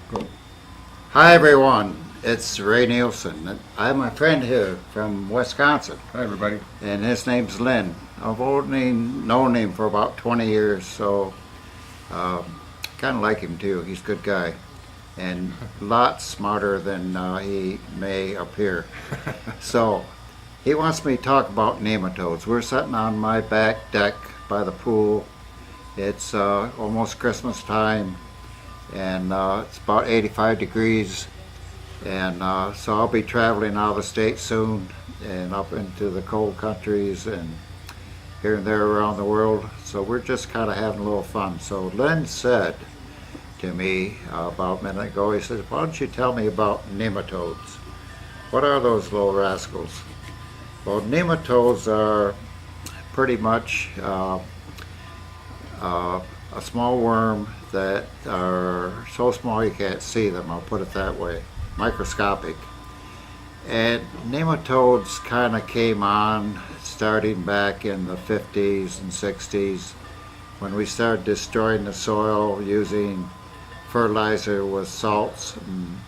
Cool. Hi everyone, it's Ray Nielsen. I have my friend here from Wisconsin, Hi, everybody. and his name's Lynn. I've only known him for about 20 years, so kind of like him too. He's a good guy, and lots smarter than he may appear. So he wants me to talk about nematodes. We're sitting on my back deck by the pool. It's almost Christmas time, and it's about 85 degrees. And so I'll be traveling out of the state soon and up into the cold countries and here and there around the world. So we're just kind of having a little fun. So Lynn said to me about a minute ago, he says, why don't you tell me about nematodes? What are those little rascals? Well, nematodes are pretty much a small worm that are so small you can't see them, I'll put it that way, microscopic. And nematodes kind of came on starting back in the 50s and 60s when we started destroying the soil using fertilizer with salts and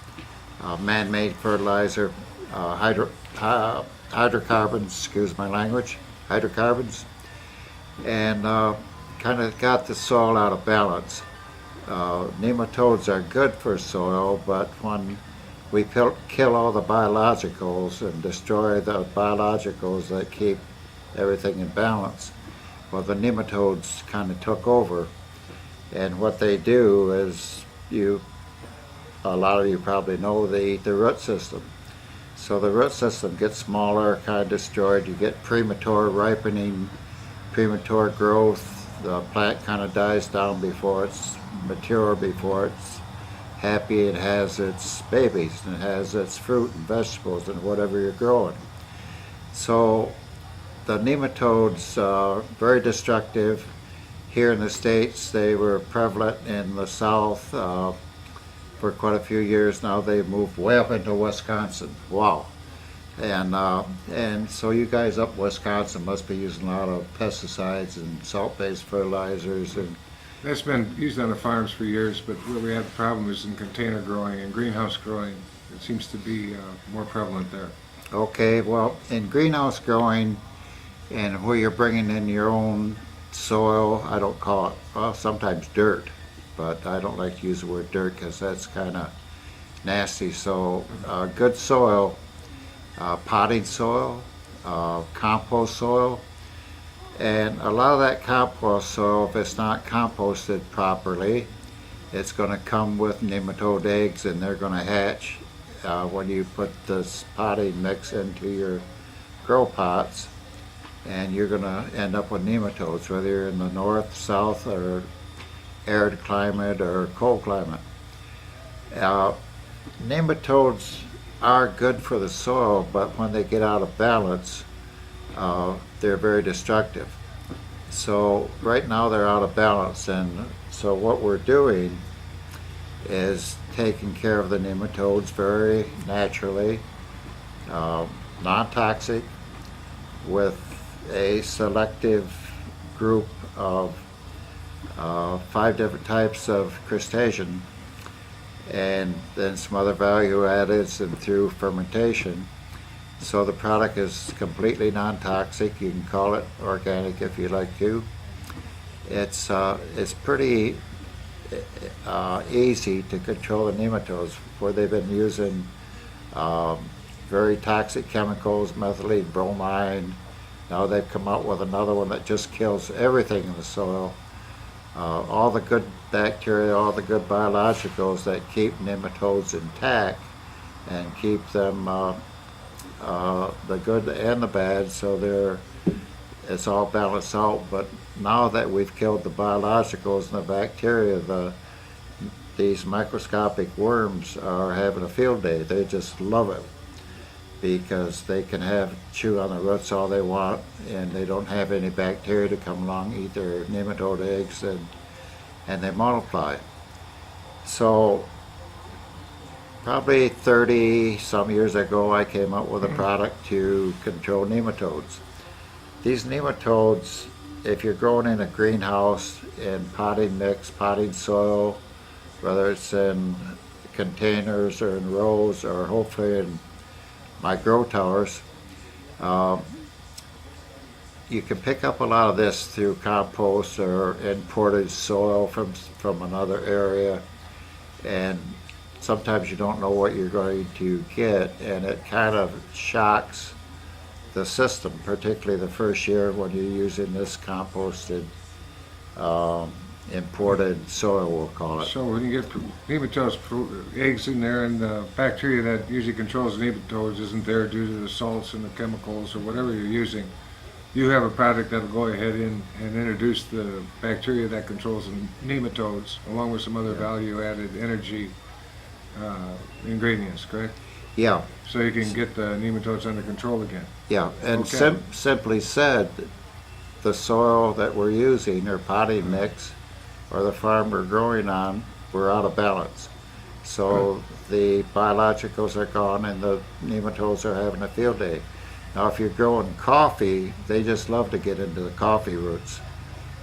man-made fertilizer, hydrocarbons, excuse my language, hydrocarbons, and kind of got the soil out of balance. Nematodes are good for soil, but when we kill all the biologicals and destroy the biologicals that keep everything in balance, well, the nematodes kind of took over. And what they do is, a lot of you probably know, they eat the root system. So the root system gets smaller, kind of destroyed. You get premature ripening, premature growth. The plant kind of dies down before it's mature, before it's happy. It has its babies and it has its fruit and vegetables and whatever you're growing. So the nematodes are very destructive. Here in the States, they were prevalent in the South for quite a few years now. They've moved way up into Wisconsin. Wow. And so you guys up in Wisconsin must be using a lot of pesticides and salt-based fertilizers. And That's been used on the farms for years, but where we had the problem is in container growing and greenhouse growing. It seems to be more prevalent there. okay, well, in greenhouse growing and where you're bringing in your own soil, I don't call it, well, sometimes dirt, but I don't like to use the word dirt because that's kind of nasty. So good soil, potting soil, compost soil, and a lot of that compost soil, if it's not composted properly, it's going to come with nematode eggs, and they're going to hatch when you put this potting mix into your grow pots, and you're going to end up with nematodes, whether you're in the north, south, or arid climate or cold climate. Nematodes are good for the soil, but when they get out of balance, they're very destructive. So right now they're out of balance, and so what we're doing is taking care of the nematodes very naturally, non-toxic, with a selective group of 5 different types of crustacean, and then some other value addeds and through fermentation. So the product is completely non-toxic. You can call it organic if you like to. It's pretty easy to control the nematodes, where they've been using very toxic chemicals, methylene bromide. Now they've come out with another one that just kills everything in the soil. All the good bacteria, all the good biologicals that keep nematodes intact and keep them the good and the bad, so it's all balanced out. But now that we've killed the biologicals and the bacteria, these microscopic worms are having a field day. They just love it because they can chew on the roots all they want, and they don't have any bacteria to come along, eat their nematode eggs, and they multiply. So probably 30 some years ago, I came up with a product to control nematodes. These nematodes, if you're growing in a greenhouse in potting mix, potting soil, whether it's in containers or in rows or hopefully in my grow towers. Um, you can pick up a lot of this through compost or imported soil from another area, and sometimes you don't know what you're going to get, and it kind of shocks the system, particularly the first year when you're using this composted imported soil, we'll call it. So when you get nematodes, eggs in there, and the bacteria that usually controls nematodes isn't there due to the salts and the chemicals or whatever you're using, you have a product that'll go ahead and introduce the bacteria that controls the nematodes, along with some other value-added energy ingredients, correct? Yeah, So you can get the nematodes under control again. yeah, and Okay. simply said, the soil that we're using, or potting mix, or the farm we're growing on, we're out of balance. So the biologicals are gone and the nematodes are having a field day. Now if you're growing coffee, they just love to get into the coffee roots.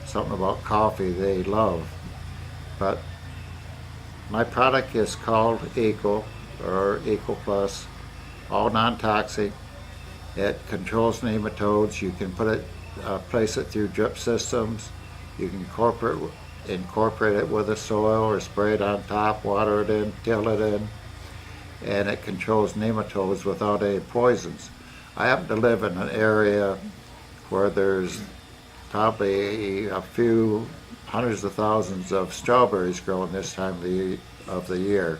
Something about coffee they love. But my product is called Equal, or Equal Plus, all non-toxic. It controls nematodes. You can place it through drip systems. You can incorporate it with the soil or spray it on top, water it in, till it in, and it controls nematodes without any poisons. I happen to live in an area where there's probably a few hundreds of thousands of strawberries grown this time of the year,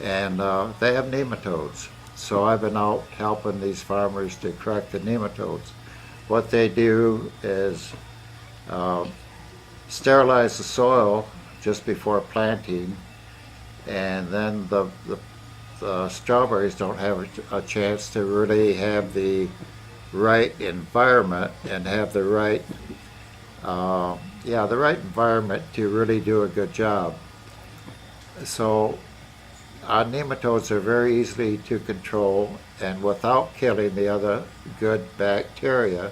and they have nematodes. So I've been out helping these farmers to correct the nematodes. What they do is sterilize the soil just before planting, and then the strawberries don't have a chance to really have the right environment and have the right environment to really do a good job. So nematodes are very easily to control, and without killing the other good bacteria,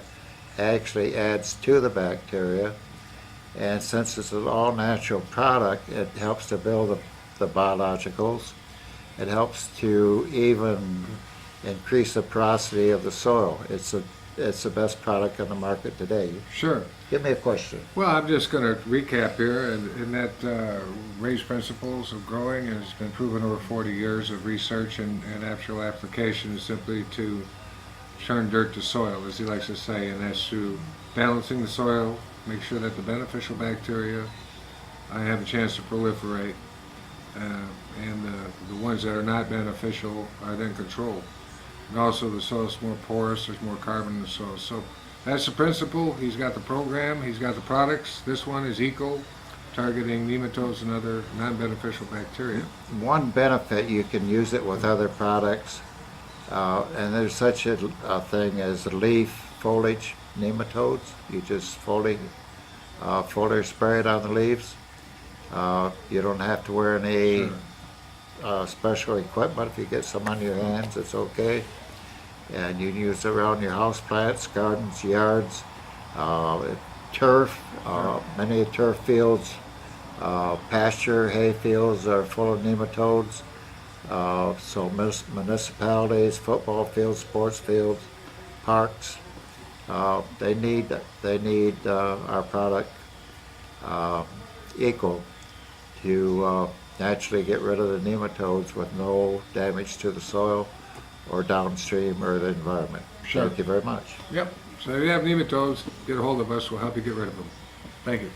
actually adds to the bacteria. And since it's an all-natural product, it helps to build the biologicals. It helps to even increase the porosity of the soil. It's the best product on the market today. Sure. Give me a question. Well, I'm just going to recap here, and that raised principles of growing has been proven over 40 years of research and actual application is simply to turn dirt to soil, as he likes to say, and that's through balancing the soil, make sure that the beneficial bacteria have a chance to proliferate, and the ones that are not beneficial are then controlled. And also the soil's more porous, there's more carbon in the soil. So that's the principle. He's got the program, he's got the products. This one is Eco, targeting nematodes and other non-beneficial bacteria. One benefit, you can use it with other products, and there's such a thing as leaf foliage nematodes. You just foliar spray it on the leaves. You don't have to wear any special equipment. If you get some on your hands, it's okay. And you can use it around your house plants, gardens, yards, turf. Many turf fields, pasture, hay fields are full of nematodes. So municipalities, football fields, sports fields, parks, they need our product Equal to naturally get rid of the nematodes with no damage to the soil or downstream or the environment. Sure. Thank you very much. Yep. So if you have nematodes, get a hold of us. We'll help you get rid of them. Thank you.